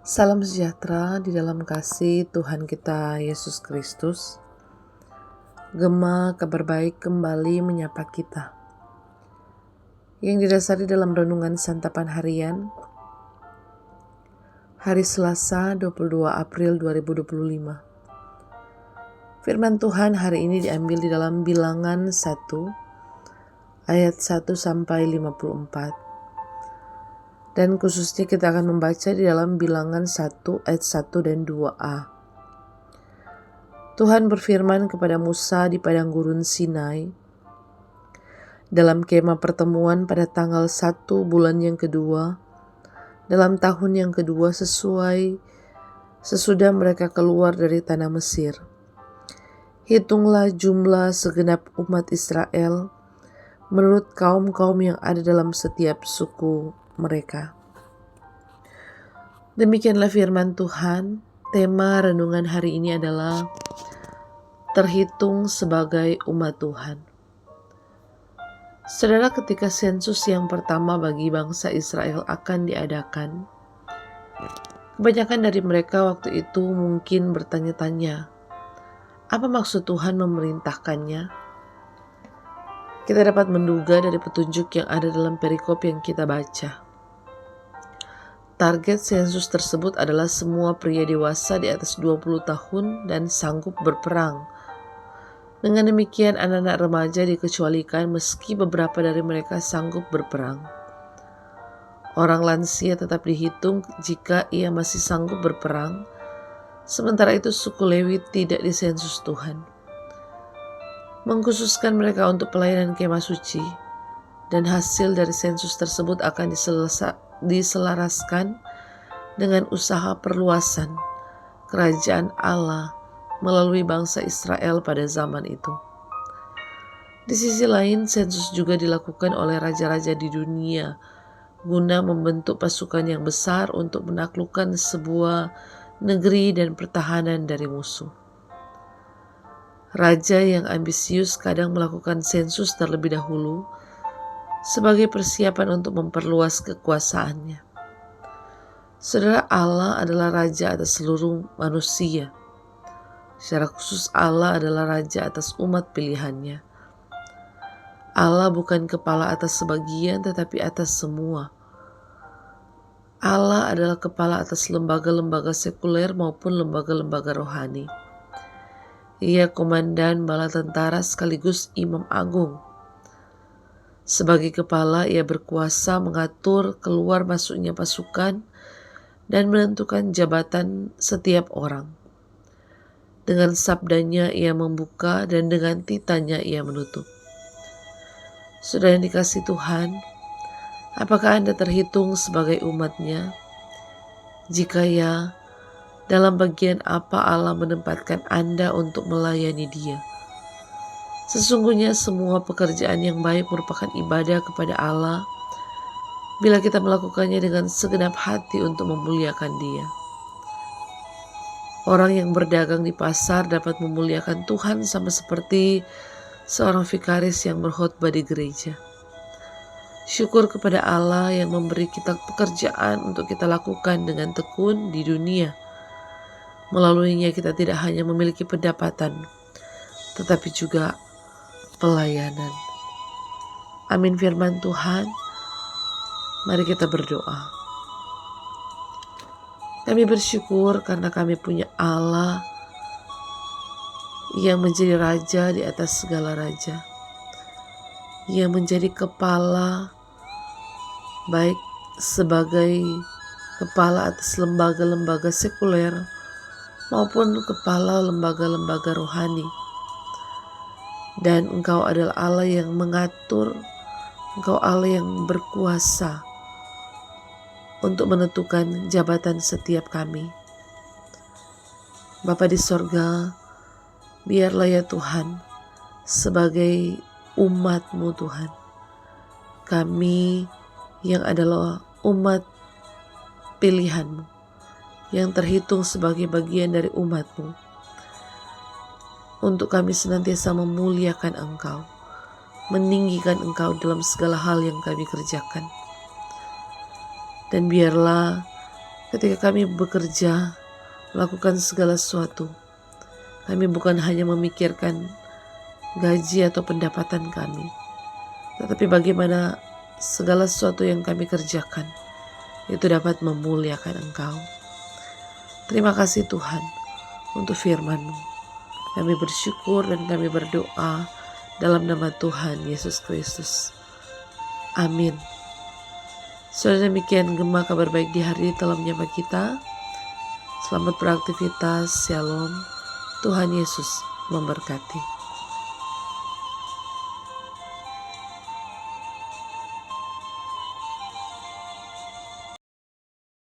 Salam sejahtera di dalam kasih Tuhan kita Yesus Kristus. Gema kabar baik kembali menyapa kita, yang didasari dalam renungan santapan harian hari Selasa 22 April 2025. Firman Tuhan hari ini diambil di dalam Bilangan 1 ayat 1 sampai 54. Dan khususnya kita akan membaca di dalam Bilangan 1 ayat 1 dan 2a. Tuhan berfirman kepada Musa di padang gurun Sinai dalam kemah pertemuan pada tanggal 1 bulan yang kedua dalam tahun yang kedua sesudah mereka keluar dari tanah Mesir. Hitunglah jumlah segenap umat Israel menurut kaum-kaum yang ada dalam setiap suku mereka. Demikianlah firman Tuhan. Tema renungan hari ini adalah terhitung sebagai umat Tuhan. Saudara, ketika sensus yang pertama bagi bangsa Israel akan diadakan, kebanyakan dari mereka waktu itu mungkin bertanya-tanya, apa maksud Tuhan memerintahkannya? Kita dapat menduga dari petunjuk yang ada dalam perikop yang kita baca. Target sensus tersebut adalah semua pria dewasa di atas 20 tahun dan sanggup berperang. Dengan demikian, anak-anak remaja dikecualikan meski beberapa dari mereka sanggup berperang. Orang lansia tetap dihitung jika ia masih sanggup berperang, sementara itu suku Lewi tidak disensus Tuhan. Mengkhususkan mereka untuk pelayanan kemah suci, dan hasil dari sensus tersebut akan diselaraskan dengan usaha perluasan kerajaan Allah melalui bangsa Israel pada zaman itu. Di sisi lain, sensus juga dilakukan oleh raja-raja di dunia guna membentuk pasukan yang besar untuk menaklukkan sebuah negeri dan pertahanan dari musuh. Raja yang ambisius kadang melakukan sensus terlebih dahulu sebagai persiapan untuk memperluas kekuasaannya. Saudara, Allah adalah raja atas seluruh manusia. Secara khusus Allah adalah raja atas umat pilihannya. Allah bukan kepala atas sebagian tetapi atas semua. Allah adalah kepala atas lembaga-lembaga sekuler maupun lembaga-lembaga rohani. Ia komandan bala tentara sekaligus imam agung. Sebagai kepala, ia berkuasa mengatur keluar masuknya pasukan dan menentukan jabatan setiap orang. Dengan sabdanya ia membuka dan dengan titanya ia menutup. Saudara yang dikasihi Tuhan, apakah Anda terhitung sebagai umatnya? Jika ya, dalam bagian apa Allah menempatkan Anda untuk melayani Dia? Sesungguhnya semua pekerjaan yang baik merupakan ibadah kepada Allah bila kita melakukannya dengan segenap hati untuk memuliakan Dia. Orang yang berdagang di pasar dapat memuliakan Tuhan sama seperti seorang vikaris yang berkhotbah di gereja. Syukur kepada Allah yang memberi kita pekerjaan untuk kita lakukan dengan tekun di dunia. Melaluinya kita tidak hanya memiliki pendapatan, tetapi juga pelayanan. Amin firman Tuhan. Mari kita berdoa. Kami bersyukur karena kami punya Allah yang menjadi raja di atas segala raja, yang menjadi kepala, baik sebagai kepala atas lembaga-lembaga sekuler maupun kepala lembaga-lembaga rohani. Dan Engkau adalah Allah yang mengatur, Engkau Allah yang berkuasa untuk menentukan jabatan setiap kami. Bapa di sorga, biarlah ya Tuhan, sebagai umat-Mu Tuhan, kami yang adalah umat pilihan-Mu, yang terhitung sebagai bagian dari umat-Mu, untuk kami senantiasa memuliakan Engkau, meninggikan Engkau dalam segala hal yang kami kerjakan. Dan biarlah Ketika kami bekerja, melakukan segala sesuatu, kami bukan hanya memikirkan gaji atau pendapatan kami, tetapi bagaimana segala sesuatu yang kami kerjakan itu dapat memuliakan Engkau. Terima kasih Tuhan untuk firman-Mu. Kami bersyukur dan kami berdoa dalam nama Tuhan Yesus Kristus. Amin. Sudah demikian Gema kabar baik di hari ini telah menyapa kita. Selamat beraktivitas. Shalom. Tuhan Yesus memberkati.